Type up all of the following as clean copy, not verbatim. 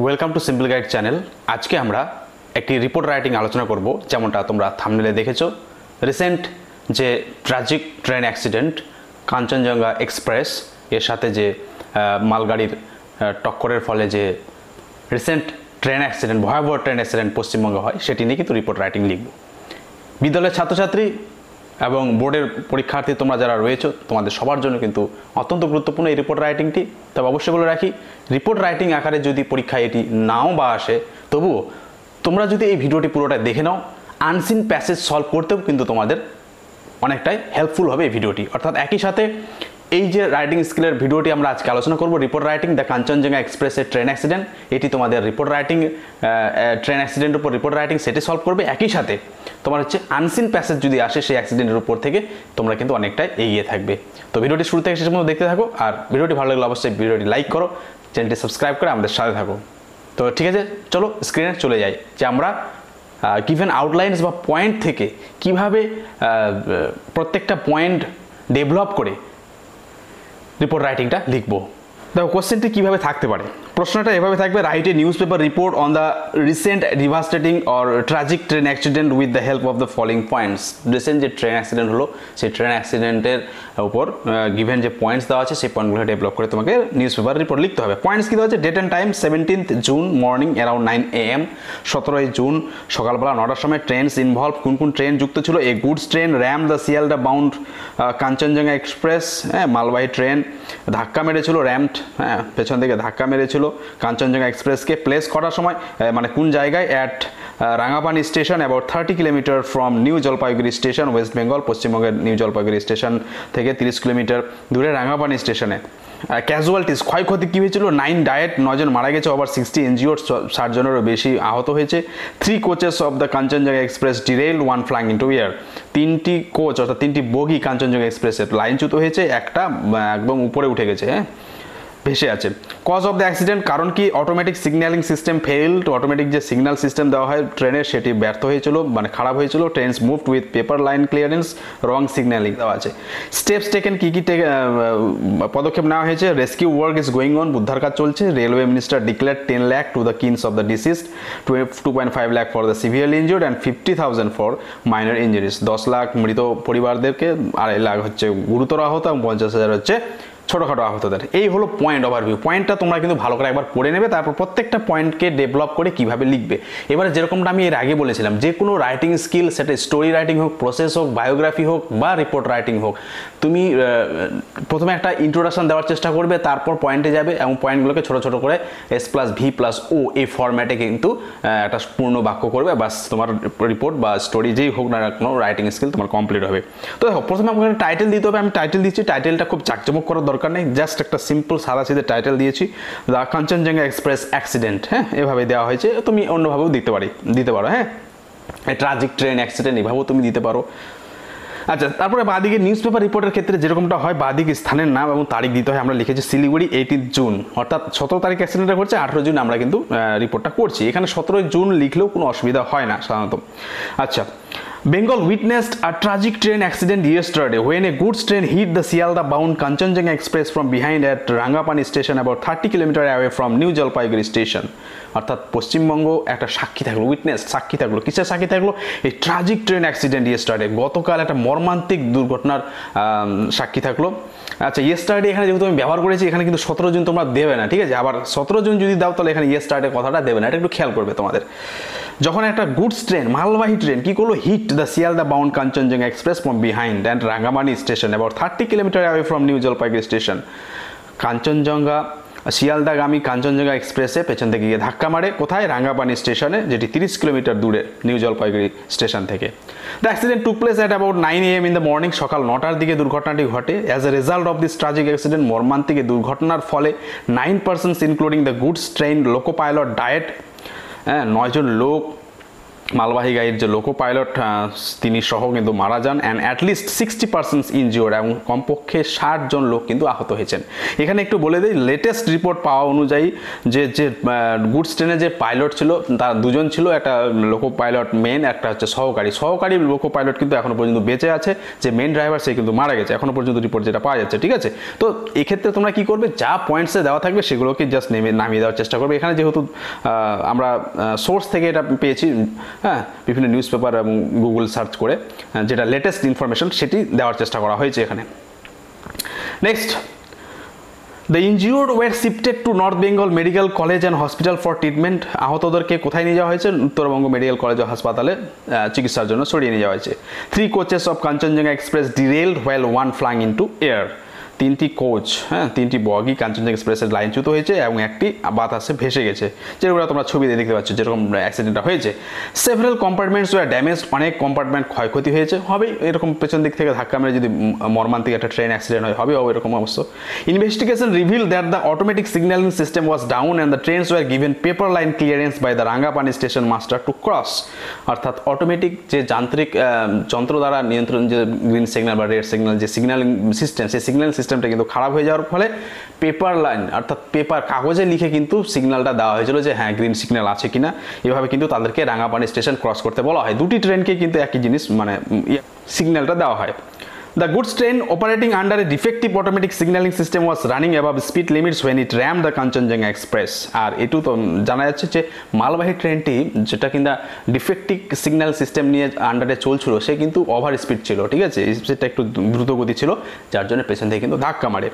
Welcome to simple guide channel. আজকে আমরা একটি রিপোর্ট রাইটিং আলোচনা করব। যেমনটা তোমরা থাম্বনেলে দেখেছো, রিসেন্ট যে tragic train accident Kanchenjunga express এর সাথে যে মালগাড়ির টক্করের ফলে যে রিসেন্ট ট্রেন অ্যাক্সিডেন্ট, ভয়াবহ ট্রেন অ্যাক্সিডেন্ট পশ্চিমবঙ্গে হয়, সেটি নিয়ে কিন্তু রিপোর্ট রাইটিং লিখব। বিদ্যালয়ের ছাত্রছাত্রী এবং বোর্ডের পরীক্ষার্থী তোমরা যারা রয়েছে, তোমাদের সবার জন্য কিন্তু অত্যন্ত গুরুত্বপূর্ণ এই রিপোর্ট রাইটিংটি। তবে অবশ্যই বলে রাখি, রিপোর্ট রাইটিং আকারে যদি পরীক্ষায় এটি নাও বা আসে, তবুও তোমরা যদি এই ভিডিওটি পুরোটা দেখে নাও, আনসিন প্যাসেজ সলভ করতেও কিন্তু তোমাদের অনেকটাই হেল্পফুল হবে এই ভিডিওটি। অর্থাৎ একই সাথে এই যে রাইটিং স্কিলের ভিডিওটি আমরা আজকে আলোচনা করব, রিপোর্ট রাইটিং দ্য কাঞ্চনজঙ্ঘা এক্সপ্রেসের ট্রেন অ্যাক্সিডেন্ট, এটি তোমাদের রিপোর্ট রাইটিং ট্রেন অ্যাক্সিডেন্টের উপর রিপোর্ট রাইটিং সেটি সলভ করবে। একই সাথে তোমার হচ্ছে আনসিন প্যাসেজ যদি আসে সেই অ্যাক্সিডেন্টের উপর থেকে, তোমরা কিন্তু অনেকটাই এগিয়ে থাকবে। তো ভিডিওটি শুরু থেকে শেষ পর্যন্ত দেখতে থাকো, আর ভিডিওটি ভালো লাগলে অবশ্যই ভিডিওটি লাইক করো, চ্যানেলটি সাবস্ক্রাইব করে আমাদের সাথে থাকো। তো ঠিক আছে, চলো স্ক্রিনে চলে যাই যে আমরা গিভেন আউটলাইনস বা পয়েন্ট থেকে কিভাবে প্রত্যেকটা পয়েন্ট ডেভেলপ করে রিপোর্ট রাইটিংটা লিখবো। দেখো কোশ্চেনটি কীভাবে থাকতে পারে। প্রশ্নটা এভাবে থাকবে: write a news paper report on the recent devastating or tragic train accident with the help of the following points. Recent যে ট্রেন অ্যাক্সিডেন্ট হলো, সেই ট্রেন অ্যাক্সিডেন্টের উপর গিভেন যে পয়েন্টস দেওয়া আছে, সেই পয়েন্টগুলো ডেভেলপ করে তোমাকে নিউজ পেপার রিপোর্ট লিখতে হবে। পয়েন্টস কী দেওয়া আছে? Date and time 17th June morning around 9 AM, 17ই জুন সকালবেলা 9টার সময় ট্রেনস ইনভলভ, কোন কোন ট্রেন যুক্ত ছিল? A goods train ram the Sealdah bound Kanchenjunga express, মালবাহী ট্রেন ধাক্কা মেরেছিল, র্যাম্ড পেছন থেকে ধাক্কা মেরেছিল কাঞ্চনজঙ্ঘা এক্সপ্রেসকে। প্লেস করার সময় মানে কোন জায়গায়? At Rangapani station, about 30 kilometre from new Jalpaiguri station, West Bengal, পশ্চিমবঙ্গের নিউ জলপাইগুড়ি স্টেশন থেকে 30 কিলোমিটার দূরে রাঙ্গাপানি স্টেশনে। ক্যাজুয়ালিটিস, ক্ষয়ক্ষতি কী হয়েছিল? 9 ডায়েট, 9 জন মারা গেছে, ওভার 60 ইনজিওর্ড, 60 জনেরও বেশি আহত হয়েছে। 3 coaches of the Kanchenjunga express ডিরেইলড, 1 flying into air, 3টি কোচ অর্থাৎ 3টি বগি কাঞ্চনজঙ্ঘা এক্সপ্রেসের লাইনচ্যুত হয়েছে, একটা একদম উপরে উঠে গেছে, ভেসে আছে। কজ অফ দ্য অ্যাক্সিডেন্ট, কারণ কি? Automatic signalling system failed, automatic যে সিগন্যাল সিস্টেম দেওয়া হয় ট্রেনের, সেটি ব্যর্থ হয়েছিল, মানে খারাপ হয়েছিল। Trains moved with paper line clearance, wrong signalling দেওয়া আছে। স্টেপস টেকেন, কী কী পদক্ষেপ নেওয়া হয়েছে? Rescue work is going on, উদ্ধার কাজ চলছে। Railway minister declare 10 lakh to the kins of the deceased, 2.5 lakh for the severely injured and 50,000 for minor injuries. 10 lakh মৃত পরিবারদেরকে, 2.5 লাখ হচ্ছে গুরুতর আহত এবং 50,000 হচ্ছে ছোটোখাটো আহতদের। এই হলো পয়েন্ট ওভারভিউ। পয়েন্টটা তোমরা কিন্তু ভালো করে একবার পড়ে নেবে, তারপর প্রত্যেকটা পয়েন্টকে ডেভেলপ করে কিভাবে লিখবে। এবারে যেরকমটা আমি এর আগে বলেছিলাম, যে কোনো রাইটিং স্কিল, সেটা স্টোরি রাইটিং হোক, প্রসেস হোক, বায়োগ্রাফি হোক বা রিপোর্ট রাইটিং হোক, তুমি প্রথমে একটা ইন্ট্রোডাকশন দেওয়ার চেষ্টা করবে, তারপর পয়েন্টে যাবে এবং পয়েন্টগুলোকে ছোটো ছোটো করে S+V+O এই ফরম্যাটে কিন্তু একটা পূর্ণ বাক্য করবে, বাস তোমার রিপোর্ট বা স্টোরি যেই হোক না কোনো রাইটিং স্কিল তোমার কমপ্লিট হবে। তো দেখো, প্রথমে আমাকে টাইটেল দিতে হবে। আমি টাইটেল দিচ্ছি, টাইটেলটা খুব চাকচমক করার দরকার নেই, জাস্ট একটা সিম্পল সাদাসিধে টাইটেল দিয়েছি, দ্য কাঞ্চনজঙ্ঘা এক্সপ্রেস অ্যাক্সিডেন্ট। এভাবে দেওয়া হয়েছে, তুমি অন্যভাবেও দিতে পারো। ট্র্যাজিক ট্রেন অ্যাক্সিডেন্ট এভাবেও তুমি দিতে পারো। আচ্ছা, তারপরে বাদিকে নিউজ পেপার রিপোর্টের ক্ষেত্রে যেরকমটা হয়, বাদিকে স্থানের নাম এবং তারিখ দিতে হয়। আমরা লিখেছি শিলিগুড়ি 18 জুন, অর্থাৎ 17 তারিখ অ্যাক্সিডেন্টটা করছে, 18 জুন আমরা কিন্তু রিপোর্টটা করছি। এখানে 17 জুন লিখলেও কোনো অসুবিধা হয় না সাধারণত। আচ্ছা, Bengal witnessed a tragic train accident yesterday when a goods train hit the Sialda bound Kanchanjunga Express from behind at Rangapani station about 30 kilometers away from New Jalpaiguri station. অর্থাৎ পশ্চিমবঙ্গ একটা সাক্ষী থাকলো, উইটনেস সাক্ষী থাকলো। কিসের সাক্ষী থাকলো? এই ট্রাজিক ট্রেন অ্যাক্সিডেন্ট ইয়েস্টারডে, গতকাল একটা মর্মান্তিক দুর্ঘটনার সাক্ষী থাকলো। আচ্ছা, ইয়েস্টারডে এখানে যেহেতু আমি ব্যবহার করেছি, এখানে কিন্তু 17 জুন তোমরা দেবে না, ঠিক আছে? আবার 17 জুন যদি দাও, তাহলে এখানে ইয়েস্টারডে কথাটা দেবে না, এটা একটু খেয়াল করবে তোমাদের। যখন একটা গুডস ট্রেন, মালবাহী ট্রেন কি করলো? Hit the Sealdah bound Kanchenjunga express from behind and Rangapani station about 30 kilometres away from new Jalpaiguri station. Kanchenjunga শিয়ালদাগামী কাঞ্চনজঙ্ঘা এক্সপ্রেসে পেছন থেকে গিয়ে ধাক্কা মারে, কোথায়? রাঙ্গাপানি স্টেশনে, যেটি 30 কিলোমিটার দূরে নিউ জলপাইগুড়ি স্টেশন থেকে। The accident took place at about 9 AM in the morning, সকাল 9টার দিকে দুর্ঘটনাটি ঘটে। As a result of this tragic accident, মর্মান্তিক দুর্ঘটনার ফলে 9 persons including the goods train loco pilot diet, 9 জন লোক মালবাহী গাড়ির যে লোকো পাইলট তিনি সহ কিন্তু মারা যান অ্যান্ড অ্যাটলিস্ট 60% ইনজিওর্ড এবং কমপক্ষে 60 জন লোক কিন্তু আহত হয়েছেন। এখানে একটু বলে দিই, লেটেস্ট রিপোর্ট পাওয়া অনুযায়ী যে গুডস ট্রেনে যে পাইলট ছিল তার দুজন ছিল, একটা লোকো পাইলট মেন, একটা হচ্ছে সহকারী লোকো পাইলট কিন্তু এখনো পর্যন্ত বেঁচে আছে, যে মেন ড্রাইভার সে কিন্তু মারা গেছে এখনো পর্যন্ত রিপোর্ট যেটা পাওয়া যাচ্ছে। ঠিক আছে, তো এক্ষেত্রে তোমরা কি করবে, যা পয়েন্টসে দেওয়া থাকবে সেগুলোকে জাস্ট নামিয়ে দেওয়ার চেষ্টা করবে। এখানে যেহেতু আমরা সোর্স থেকে এটা পেয়েছি, হ্যাঁ, বিভিন্ন নিউজ পেপার এবং গুগল সার্চ করে যেটা লেটেস্ট ইনফরমেশন সেটি দেওয়ার চেষ্টা করা হয়েছে এখানে। Next, the injured were shifted to north Bengal medical college and hospital for treatment. আহতদেরকে কোথায় নিয়ে যাওয়া হয়েছে? উত্তরবঙ্গ মেডিকেল কলেজ ও হাসপাতালে চিকিৎসার জন্য সরিয়ে নিয়ে যাওয়া হয়েছে। 3 coaches of Kanchenjunga express derailed while one flying into air. 3টি কোচ, হ্যাঁ, 3টি বগি কাঞ্চনজঙ্ঘা এক্সপ্রেসের লাইনচ্যুত হয়েছে এবং একটি বাতাসে ভেসে গেছে, যেরকম তোমরা ছবিতে দেখতে পাচ্ছ যেরকম অ্যাক্সিডেন্টটা হয়েছে। সেভারাল কম্পার্টমেন্টস ওয়ার ড্যামেজড, অনেক কম্পার্টমেন্ট ক্ষয়ক্ষতি হয়েছে, হবেই এরকম পেছন দিক থেকে ধাক্কা মেরে যদি মর্মান্তিক একটা ট্রেন অ্যাক্সিডেন্ট হয়, হবে এরকম অবস্থা। Investigation reveal that the automatic signalling system was down and the trains were given paper line clearance by the Rangapani station master to cross. অর্থাৎ অটোমেটিক যে যান্ত্রিক যন্ত্র দ্বারা নিয়ন্ত্রণ, যে গ্রিন সিগন্যাল বা রেড সিগন্যাল যে সিগন্যালিং সিস্টেম, সেই সিগন্যালিং সিস্টেমটা কিন্তু খারাপ হয়ে যাওয়ার ফলে পেপার লাইন অর্থাৎ পেপার কাগজে লিখে কিন্তু সিগন্যালটা দেওয়া হয়েছিল যে হ্যাঁ গ্রিন সিগন্যাল আছে কিনা, এভাবে কিন্তু তাদেরকে রাঙ্গাপানি স্টেশন ক্রস করতে বলা হয়। দুটি ট্রেনকে কিন্তু একই জিনিস মানে সিগন্যালটা দেওয়া হয়। The goods train operating under a defective automatic signaling system was running above speed limits when it rammed the Kanchenjunga Express. আর এটু তো জানা যাচ্ছে যে মালবাহী ট্রেনটি যেটা কিনা ডিফেক্টিভ সিগন্যাল সিস্টেম নিয়ে আন্ডারে চলছিল সে কিন্তু ওভার স্পিড ছিল, ঠিক আছে, স্পিডটা একটু দ্রুত গতি ছিল, যার জন্য পেছন থেকে কিন্তু ধাক্কা মারে।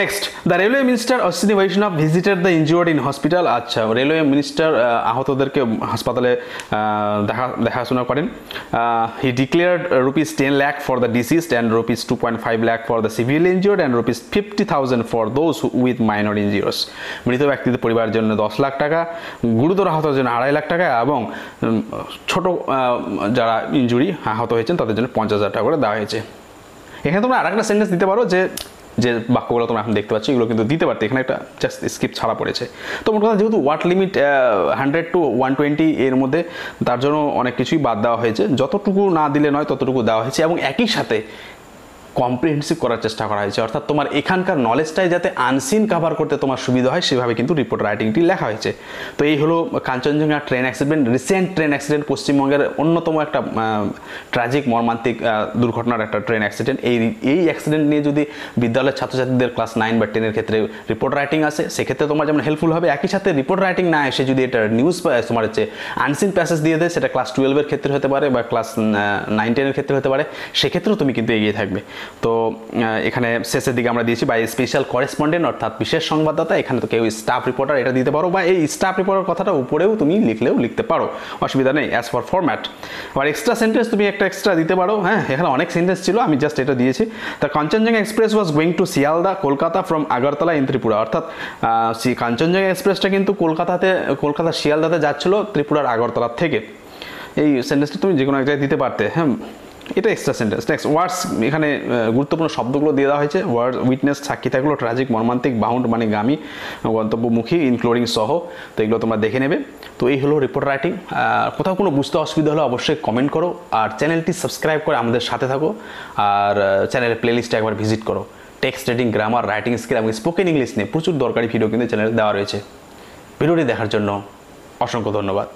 Next, the railway minister Ashwini Vaishnaw visited the injured in hospital. আচ্ছা, রেলওয়ে মিনিস্টার আহতদেরকে হাসপাতালে দেখাশোনা করেন। He declared ₹10 lakh for the deceased and ₹2.5 lakh for the civil injured and ₹50,000 for those with minor injuries. মৃত ব্যক্তিদের পরিবারের জন্য 10 লাখ টাকা, গুরুতর আহতের জন্য 2.5 লাখ টাকা এবং ছোট যারা ইনজুরি আহত হয়েছেন তাদের জন্য 50,000 টাকা করে দেওয়া হয়েছে। এখানে তোমরা আরেকটা সেন্টেন্স দিতে পারো, যে বাক্যগুলো তোমরা এখন দেখতে পাচ্ছ এগুলো কিন্তু দিতে পারতে, এখানে একটা জাস্ট স্কিপ ছাড়া পড়েছে। তো মোট কথা যেহেতু ওয়াট লিমিট 100 to 120 এর মধ্যে, তার জন্য অনেক কিছুই বাদ দেওয়া হয়েছে, যতটুকু না দিলে নয় ততটুকু দেওয়া হয়েছে এবং একই সাথে কম্প্রিহেন্সিভ করার চেষ্টা করা হয়েছে, অর্থাৎ তোমার এখানকার নলেজটাই যাতে আনসিন কভার করতে তোমার সুবিধা হয় সেভাবে কিন্তু রিপোর্ট রাইটিংটি লেখা হয়েছে। তো এই হলো Kanchenjunga train accident, recent train accident, পশ্চিমবঙ্গের অন্যতম একটা ট্র্যাজিক মর্মান্তিক দুর্ঘটনার একটা ট্রেন অ্যাক্সিডেন্ট। এই অ্যাক্সিডেন্ট নিয়ে যদি বিদ্যালয়ের ছাত্রছাত্রীদের ক্লাস 9 বা 10 ক্ষেত্রে রিপোর্ট রাইটিং আসে সেক্ষেত্রে তোমার যেমন হেল্পফুল হবে, একই সাথে রিপোর্ট রাইটিং না এসে যদি এটা নিউজ তোমার হচ্ছে আনসিন প্যাসেজ দিয়ে দেয়, সেটা ক্লাস 12 ক্ষেত্রে হতে পারে বা ক্লাস 9-10 ক্ষেত্রে হতে পারে, সেক্ষেত্রেও তুমি কিন্তু এগিয়ে থাকবে। তো এখানে শেষের দিকে আমরা দিয়েছি বাই স্পেশাল করেসপন্ডেন্ট অর্থাৎ বিশেষ সংবাদদাতা, এখানে তো কেউ স্টাফ রিপোর্টার এটা দিতে পারো, বা এই স্টাফ রিপোর্টার কথাটা উপরেও তুমি লিখতে পারো, অসুবিধা নেই অ্যাজ ফর ফরম্যাট। আবার এক্সট্রা সেন্টেন্স তুমি একটা এক্সট্রা দিতে পারো, হ্যাঁ, এখানে অনেক সেন্টেন্স ছিল, আমি জাস্ট এটা দিয়েছি। The Kanchenjunga express was going to Sealdah Kolkata from Agartala in Tripura. অর্থাৎ কাঞ্চনজঙ্ঘা এক্সপ্রেসটা কিন্তু কলকাতা শিয়ালদাতে যাচ্ছিল ত্রিপুরার আগরতলা থেকে। এই সেন্টেন্সটা তুমি যে কোনো এক জায়গায় দিতে পারতে, হ্যাঁ, এটা এক্সট্রা সেন্টেন্স। নেক্সট, ওয়ার্ডস, এখানে গুরুত্বপূর্ণ শব্দগুলো দিয়ে দেওয়া হয়েছে। ওয়ার্ড উইটনেস, সাক্ষী থাকলো, ট্রাজিক, মর্মান্তিক, বাউন্ড মানে গামী, গন্তব্যমুখী, ইনক্লুডিং সহ। তো এগুলো তোমরা দেখে নেবে। তো এই হলো রিপোর্ট রাইটিং। কোথাও কোনো বুঝতে অসুবিধা হলে অবশ্যই কমেন্ট করো, আর চ্যানেলটি সাবস্ক্রাইব করে আমাদের সাথে থাকো, আর চ্যানেলের প্লেলিস্টে একবার ভিজিট করো। Text reading, grammar, writing skill এবং স্পোকেন ইংলিশ নিয়ে প্রচুর দরকারি ভিডিও কিন্তু চ্যানেলে দেওয়া রয়েছে। ভিডিওটি দেখার জন্য অসংখ্য ধন্যবাদ।